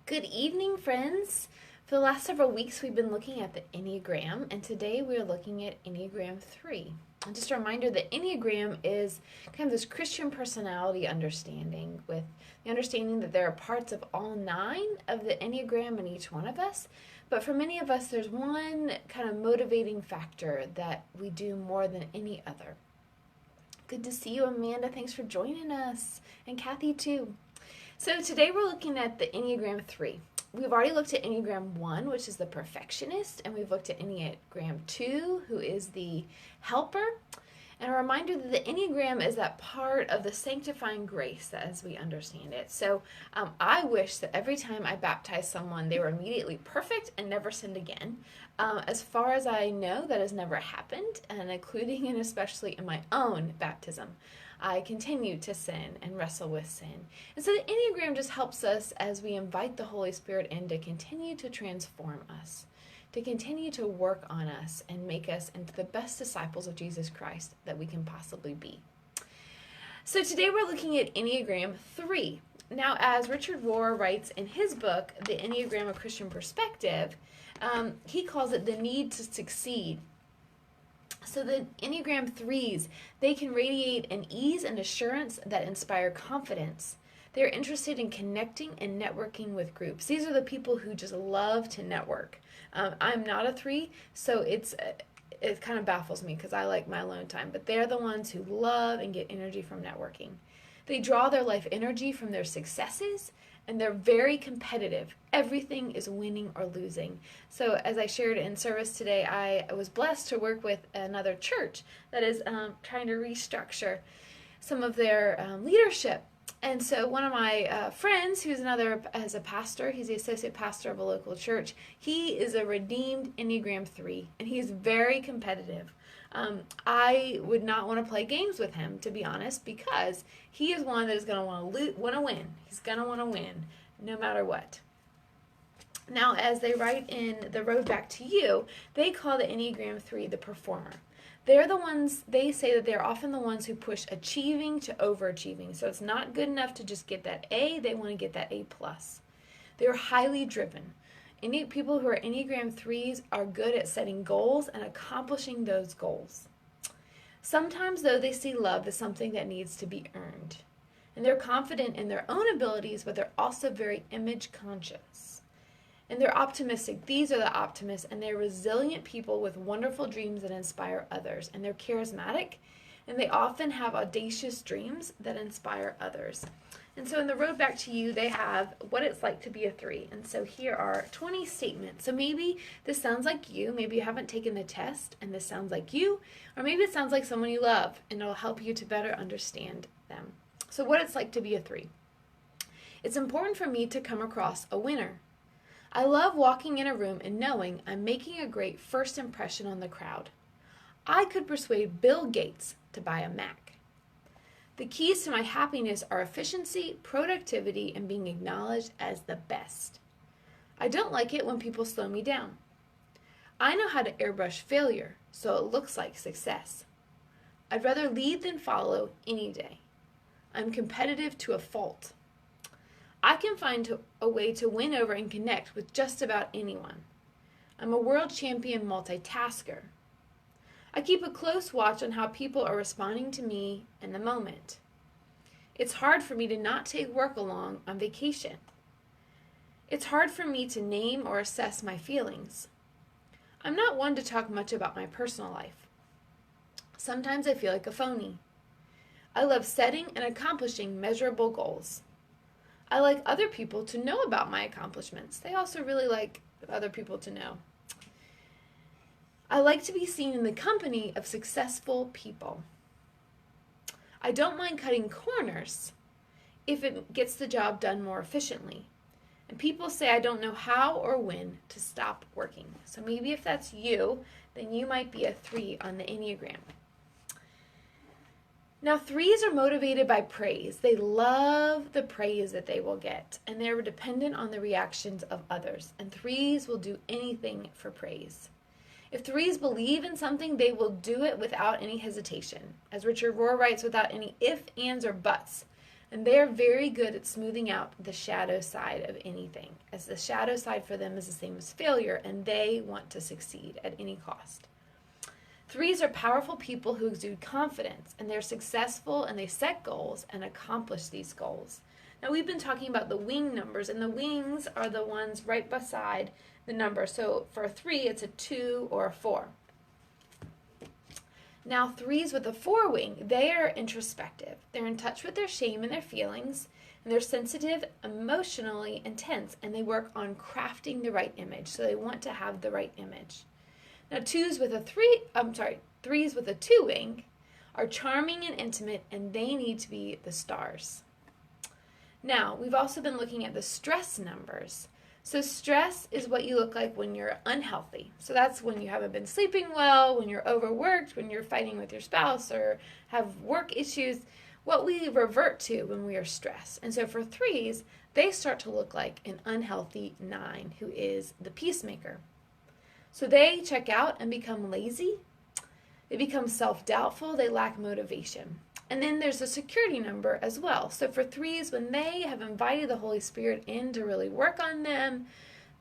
Good evening, friends. For the last several weeks, we've been looking at the Enneagram, and today we're looking at Enneagram 3. And just a reminder that Enneagram is kind of this Christian personality understanding, with the understanding that there are parts of all 9 of the Enneagram in each one of us. But for many of us, there's one kind of motivating factor that we do more than any other. Good to see you, Amanda. Thanks for joining us. And Kathy, too. So today we're looking at the Enneagram 3. We've already looked at Enneagram 1, which is the perfectionist, and we've looked at Enneagram 2, who is the helper. And a reminder that the Enneagram is that part of the sanctifying grace as we understand it. So I wish that every time I baptize someone, they were immediately perfect and never sinned again. As far as I know, that has never happened, and including and especially in my own baptism. I continue to sin and wrestle with sin. And so the Enneagram just helps us as we invite the Holy Spirit in to continue to transform us, to continue to work on us and make us into the best disciples of Jesus Christ that we can possibly be. So today we're looking at Enneagram 3. Now, as Richard Rohr writes in his book, The Enneagram: A Christian Perspective, he calls it the need to succeed. So the Enneagram 3s, they can radiate an ease and assurance that inspire confidence. They're interested in connecting and networking with groups. These are the people who just love to network. I'm not a 3, so it kind of baffles me because I like my alone time. But they're the ones who love and get energy from networking. They draw their life energy from their successes, and they're very competitive. Everything is winning or losing. So as I shared in service today, I was blessed to work with another church that is trying to restructure some of their leadership. And so one of my friends, who's as a pastor, he's the associate pastor of a local church, he is a redeemed Enneagram 3, and he's very competitive. I would not want to play games with him, to be honest, because he is one that is going to want to win. He's going to want to win no matter what. Now, as they write in The Road Back to You, they call the Enneagram 3 the performer. They're the ones, they say that they're often the ones who push achieving to overachieving. So it's not good enough to just get that A, they want to get that A+. They're highly driven. People who are Enneagram 3s are good at setting goals and accomplishing those goals. Sometimes, though, they see love as something that needs to be earned. And they're confident in their own abilities, but they're also very image conscious. And they're optimistic. These are the optimists, and they're resilient people with wonderful dreams that inspire others. And they're charismatic, and they often have audacious dreams that inspire others. And so in The Road Back to You, they have what it's like to be a 3. And so here are 20 statements. So maybe this sounds like you. Maybe you haven't taken the test, and this sounds like you. Or maybe it sounds like someone you love, and it'll help you to better understand them. So what it's like to be a 3. It's important for me to come across a winner. I love walking in a room and knowing I'm making a great first impression on the crowd. I could persuade Bill Gates to buy a Mac. The keys to my happiness are efficiency, productivity, and being acknowledged as the best. I don't like it when people slow me down. I know how to airbrush failure, so it looks like success. I'd rather lead than follow any day. I'm competitive to a fault. I can find a way to win over and connect with just about anyone. I'm a world champion multitasker. I keep a close watch on how people are responding to me in the moment. It's hard for me to not take work along on vacation. It's hard for me to name or assess my feelings. I'm not one to talk much about my personal life. Sometimes I feel like a phony. I love setting and accomplishing measurable goals. I like other people to know about my accomplishments. They also really like other people to know. I like to be seen in the company of successful people. I don't mind cutting corners if it gets the job done more efficiently. And people say I don't know how or when to stop working. So maybe if that's you, then you might be a 3 on the Enneagram. Now, 3s are motivated by praise. They love the praise that they will get, and they're dependent on the reactions of others. And 3s will do anything for praise. If 3s believe in something, they will do it without any hesitation. As Richard Rohr writes, without any ifs, ands, or buts. And they are very good at smoothing out the shadow side of anything, as the shadow side for them is the same as failure, and they want to succeed at any cost. Threes are powerful people who exude confidence, and they're successful, and they set goals and accomplish these goals. Now, we've been talking about the wing numbers, and the wings are the ones right beside the number. So for a 3, it's a 2 or a 4. Now, threes with a 4 wing, they are introspective. They're in touch with their shame and their feelings, and they're sensitive, emotionally intense, and they work on crafting the right image. So they want to have the right image. Now, threes with a 2 wing are charming and intimate, and they need to be the stars. Now, we've also been looking at the stress numbers. So stress is what you look like when you're unhealthy. So that's when you haven't been sleeping well, when you're overworked, when you're fighting with your spouse or have work issues, what we revert to when we are stressed. And so for threes, they start to look like an unhealthy 9, who is the peacemaker. So they check out and become lazy. They become self-doubtful. They lack motivation. And then there's a security number as well. So for threes, when they have invited the Holy Spirit in to really work on them,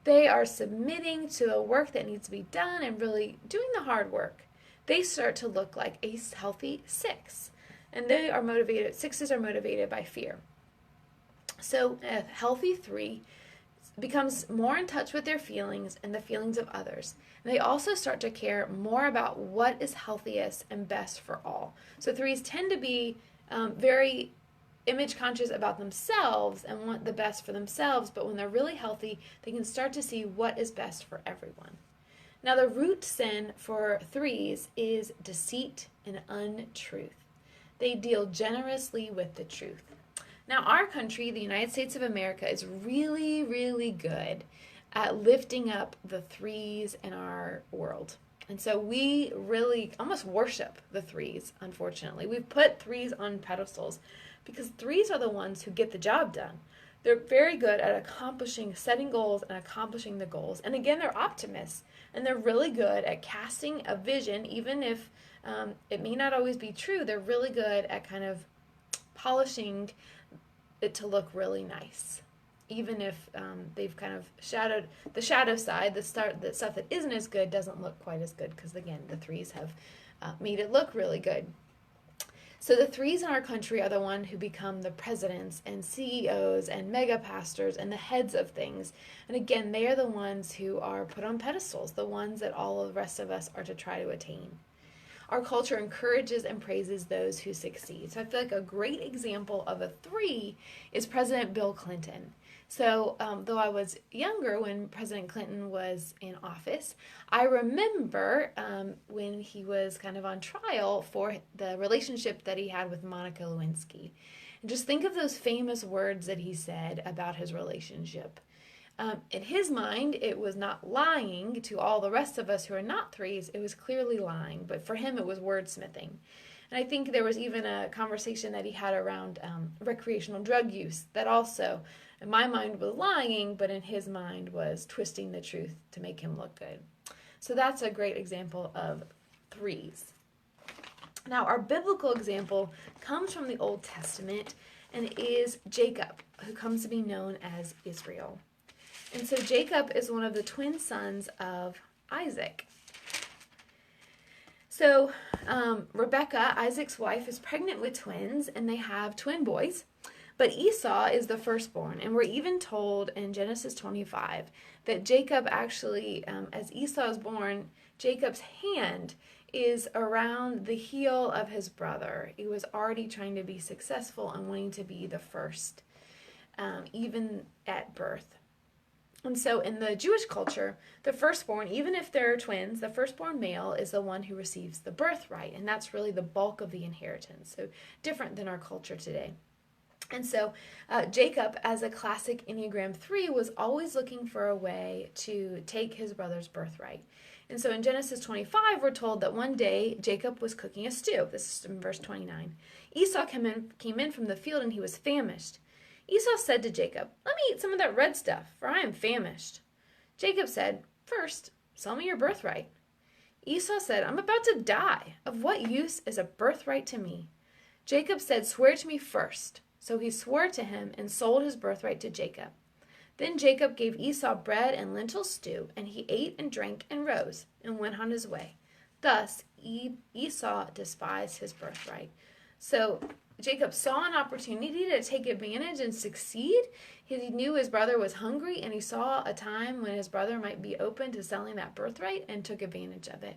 they are submitting to the work that needs to be done and really doing the hard work. They start to look like a healthy 6. And they are motivated, 6s are motivated by fear. So a healthy 3 becomes more in touch with their feelings and the feelings of others. And they also start to care more about what is healthiest and best for all. So threes tend to be very image conscious about themselves and want the best for themselves, but when they're really healthy, they can start to see what is best for everyone. Now, the root sin for threes is deceit and untruth. They deal generously with the truth. Now, our country, the United States of America, is really, really good at lifting up the threes in our world. And so we really almost worship the threes, unfortunately. We've put threes on pedestals because threes are the ones who get the job done. They're very good at setting goals and accomplishing the goals. And again, they're optimists, and they're really good at casting a vision, even if it may not always be true. They're really good at kind of polishing it to look really nice, even if they've kind of shadowed the shadow side. The stuff that isn't as good doesn't look quite as good because, again, the threes have made it look really good. So the threes in our country are the one who become the presidents and CEOs and mega pastors and the heads of things. And again, they are the ones who are put on pedestals, the ones that all of the rest of us are to try to attain. Our culture encourages and praises those who succeed. So I feel like a great example of a 3 is President Bill Clinton. So though I was younger when President Clinton was in office, I remember when he was kind of on trial for the relationship that he had with Monica Lewinsky. And just think of those famous words that he said about his relationship. In his mind, it was not lying to all the rest of us who are not threes. It was clearly lying, but for him, it was wordsmithing. And I think there was even a conversation that he had around recreational drug use that also, in my mind, was lying, but in his mind was twisting the truth to make him look good. So that's a great example of threes. Now, our biblical example comes from the Old Testament and is Jacob, who comes to be known as Israel. And so Jacob is one of the twin sons of Isaac. So Rebekah, Isaac's wife, is pregnant with twins, and they have twin boys. But Esau is the firstborn, and we're even told in Genesis 25 that Jacob actually, as Esau is born, Jacob's hand is around the heel of his brother. He was already trying to be successful and wanting to be the first, even at birth. And so in the Jewish culture, the firstborn, even if they're twins, the firstborn male is the one who receives the birthright, and that's really the bulk of the inheritance. So different than our culture today. And so Jacob, as a classic Enneagram 3, was always looking for a way to take his brother's birthright. And so in Genesis 25, we're told that one day Jacob was cooking a stew. This is in verse 29. Esau came in from the field, and he was famished. Esau said to Jacob, "Let me eat some of that red stuff, for I am famished." Jacob said, "First, sell me your birthright." Esau said, "I'm about to die. Of what use is a birthright to me?" Jacob said, "Swear to me first." So he swore to him and sold his birthright to Jacob. Then Jacob gave Esau bread and lentil stew, and he ate and drank and rose and went on his way. Thus Esau despised his birthright. So Jacob saw an opportunity to take advantage and succeed. He knew his brother was hungry, and he saw a time when his brother might be open to selling that birthright and took advantage of it.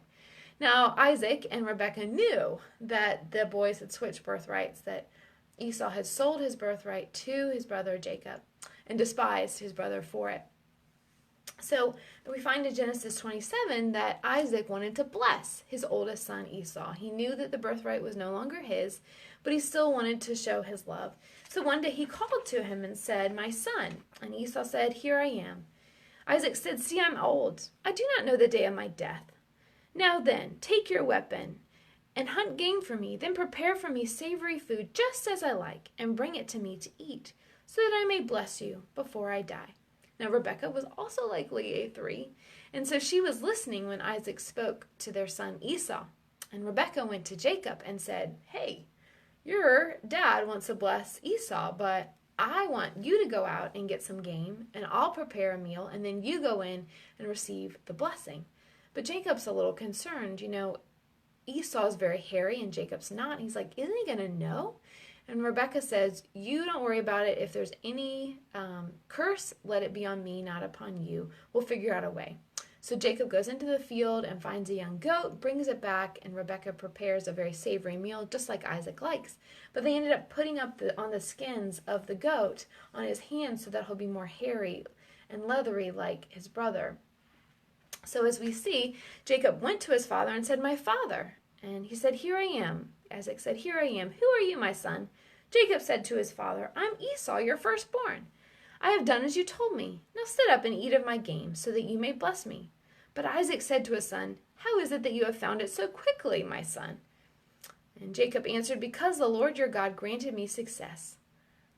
Now, Isaac and Rebekah knew that the boys had switched birthrights, that Esau had sold his birthright to his brother Jacob and despised his brother for it. So we find in Genesis 27 that Isaac wanted to bless his oldest son Esau. He knew that the birthright was no longer his, but he still wanted to show his love. So one day he called to him and said, "My son." And Esau said, "Here I am." Isaac said, "See, I'm old. I do not know the day of my death. Now then, take your weapon and hunt game for me. Then prepare for me savory food just as I like, and bring it to me to eat, so that I may bless you before I die." Now Rebekah was also likely a 3, and so she was listening when Isaac spoke to their son Esau. And Rebekah went to Jacob and said, "Hey, your dad wants to bless Esau, but I want you to go out and get some game, and I'll prepare a meal, and then you go in and receive the blessing." But Jacob's a little concerned. Esau's very hairy and Jacob's not. He's like, isn't he going to know? And Rebekah says, "You don't worry about it. If there's any curse, let it be on me, not upon you. We'll figure out a way." So Jacob goes into the field and finds a young goat, brings it back, and Rebekah prepares a very savory meal, just like Isaac likes. But they ended up putting up on the skins of the goat on his hands so that he'll be more hairy and leathery like his brother. So as we see, Jacob went to his father and said, "My father." And he said, "Here I am." Isaac said, "Here I am. Who are you, my son?" Jacob said to his father, "I'm Esau, your firstborn. I have done as you told me. Now sit up and eat of my game, so that you may bless me." But Isaac said to his son, "How is it that you have found it so quickly, my son?" And Jacob answered, "Because the Lord your God granted me success."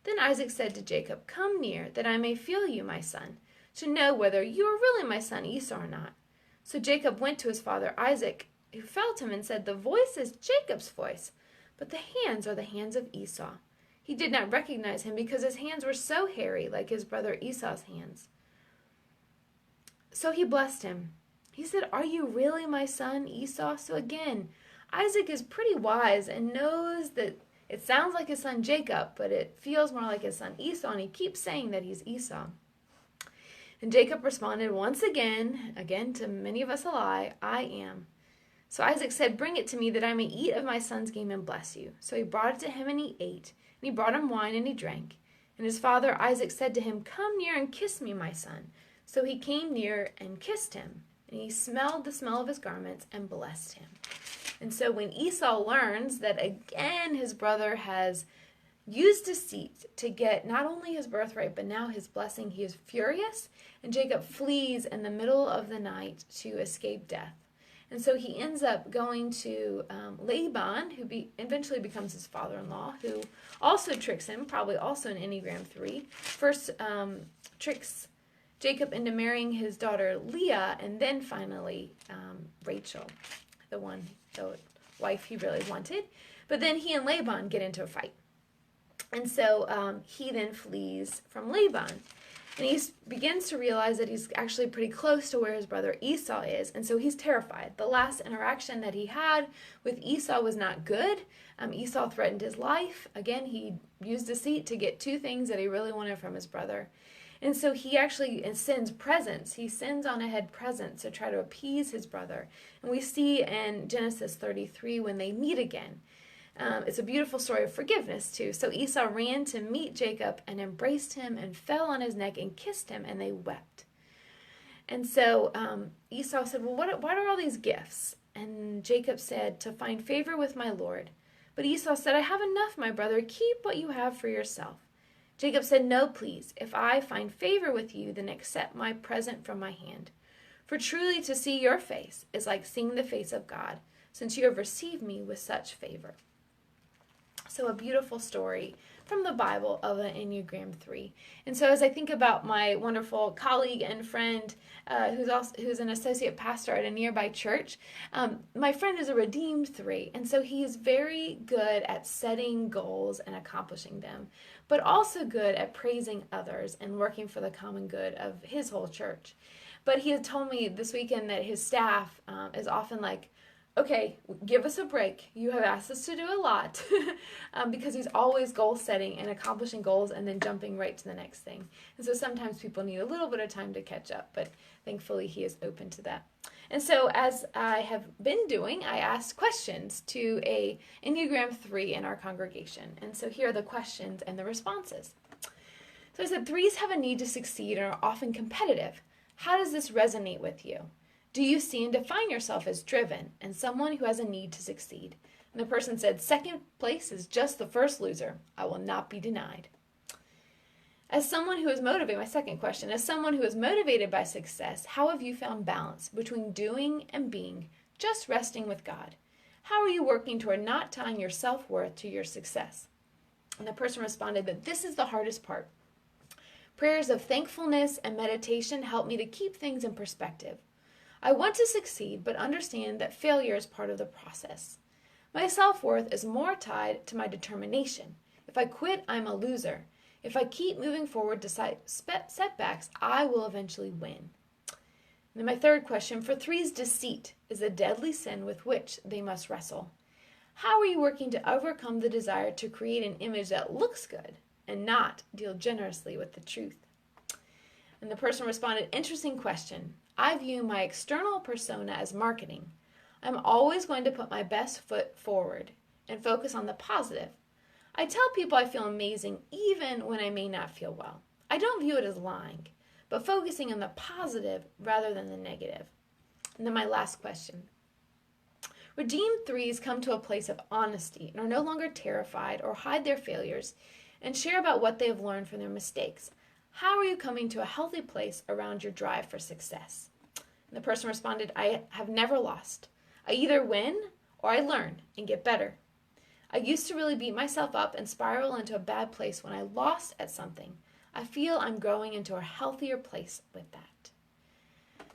Then Isaac said to Jacob, "Come near, that I may feel you, my son, to know whether you are really my son Esau or not." So Jacob went to his father Isaac, who felt him and said, "The voice is Jacob's voice, but the hands are the hands of Esau." He did not recognize him because his hands were so hairy, like his brother Esau's hands. So he blessed him. He said, "Are you really my son Esau?" So again, Isaac is pretty wise and knows that it sounds like his son Jacob, but it feels more like his son Esau, and he keeps saying that he's Esau. And Jacob responded once again to many of us a lie, "I am." So Isaac said, "Bring it to me that I may eat of my son's game and bless you." So he brought it to him and he ate, and he brought him wine and he drank. And his father Isaac said to him, "Come near and kiss me, my son." So he came near and kissed him, and he smelled the smell of his garments and blessed him. And so when Esau learns that again his brother has used deceit to get not only his birthright, but now his blessing, he is furious, and Jacob flees in the middle of the night to escape death. And so he ends up going to Laban, who eventually becomes his father-in-law, who also tricks him, probably also in Enneagram 3. First tricks Jacob into marrying his daughter Leah, and then finally Rachel, the wife he really wanted. But then he and Laban get into a fight. And so he then flees from Laban. And he begins to realize that he's actually pretty close to where his brother Esau is. And so he's terrified. The last interaction that he had with Esau was not good. Esau threatened his life. Again, he used deceit to get 2 things that he really wanted from his brother. And so he actually sends presents. He sends on ahead presents to try to appease his brother. And we see in Genesis 33 when they meet again. It's a beautiful story of forgiveness, too. So Esau ran to meet Jacob and embraced him and fell on his neck and kissed him, and they wept. And so Esau said, "Well, what are all these gifts?" And Jacob said, "To find favor with my Lord." But Esau said, "I have enough, my brother. Keep what you have for yourself." Jacob said, "No, please. If I find favor with you, then accept my present from my hand. For truly to see your face is like seeing the face of God, since you have received me with such favor." So a beautiful story from the Bible of an Enneagram 3. And so as I think about my wonderful colleague and friend who's an associate pastor at a nearby church, my friend is a redeemed 3. And so he is very good at setting goals and accomplishing them, but also good at praising others and working for the common good of his whole church. But he had told me this weekend that his staff is often like, okay, give us a break. You have asked us to do a lot because he's always goal setting and accomplishing goals and then jumping right to the next thing. And so sometimes people need a little bit of time to catch up, but thankfully he is open to that. And so as I have been doing, I asked questions to a Enneagram 3 in our congregation. And so here are the questions and the responses. So I said, 3s have a need to succeed and are often competitive. How does this resonate with you? Do you see and define yourself as driven and someone who has a need to succeed? And the person said, second place is just the first loser. I will not be denied. As someone who is motivated, my second question, as someone who is motivated by success, how have you found balance between doing and being, just resting with God? How are you working toward not tying your self-worth to your success? And the person responded that this is the hardest part. Prayers of thankfulness and meditation help me to keep things in perspective. I want to succeed, but understand that failure is part of the process. My self-worth is more tied to my determination. If I quit, I'm a loser. If I keep moving forward despite setbacks, I will eventually win. And then my third question, for 3s, deceit is a deadly sin with which they must wrestle. How are you working to overcome the desire to create an image that looks good and not deal generously with the truth? And the person responded, interesting question. I view my external persona as marketing. I'm always going to put my best foot forward and focus on the positive. I tell people I feel amazing even when I may not feel well. I don't view it as lying, but focusing on the positive rather than the negative. And then my last question. Redeemed 3s come to a place of honesty and are no longer terrified or hide their failures and share about what they have learned from their mistakes. How are you coming to a healthy place around your drive for success? And the person responded, I have never lost. I either win or I learn and get better. I used to really beat myself up and spiral into a bad place when I lost at something. I feel I'm growing into a healthier place with that.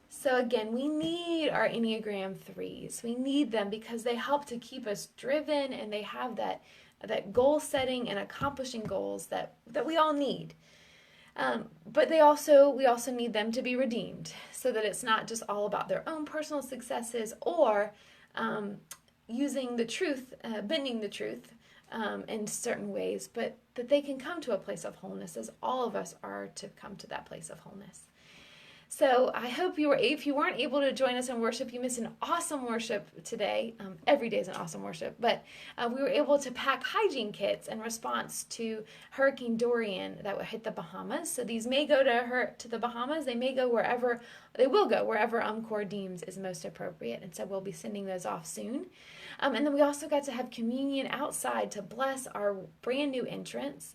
So again, we need our Enneagram 3s. We need them because they help to keep us driven and they have that goal setting and accomplishing goals that we all need. But we also need them to be redeemed so that it's not just all about their own personal successes or using the truth, bending the truth in certain ways, but that they can come to a place of wholeness as all of us are to come to that place of wholeness. So I hope if you weren't able to join us in worship, you missed an awesome worship today. Every day is an awesome worship, but we were able to pack hygiene kits in response to Hurricane Dorian that would hit the Bahamas. So these may go to the Bahamas. They will go wherever UMCOR deems is most appropriate. And so we'll be sending those off soon. And then we also got to have communion outside to bless our brand new entrance.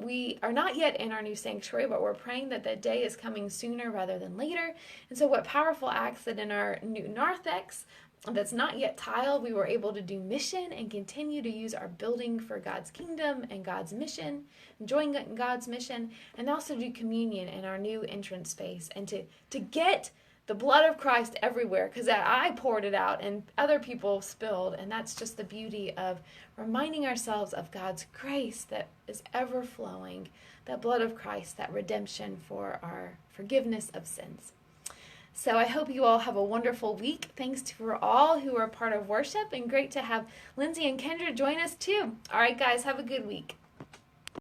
We are not yet in our new sanctuary, but we're praying that that day is coming sooner rather than later. And so what powerful acts that in our new narthex that's not yet tiled, we were able to do mission and continue to use our building for God's kingdom and God's mission, join God's mission, and also do communion in our new entrance space and to get the blood of Christ everywhere, because I poured it out and other people spilled, and that's just the beauty of reminding ourselves of God's grace that is ever flowing, that blood of Christ, that redemption for our forgiveness of sins. So I hope you all have a wonderful week. Thanks for all who are part of worship, and great to have Lindsay and Kendra join us too. All right, guys, have a good week.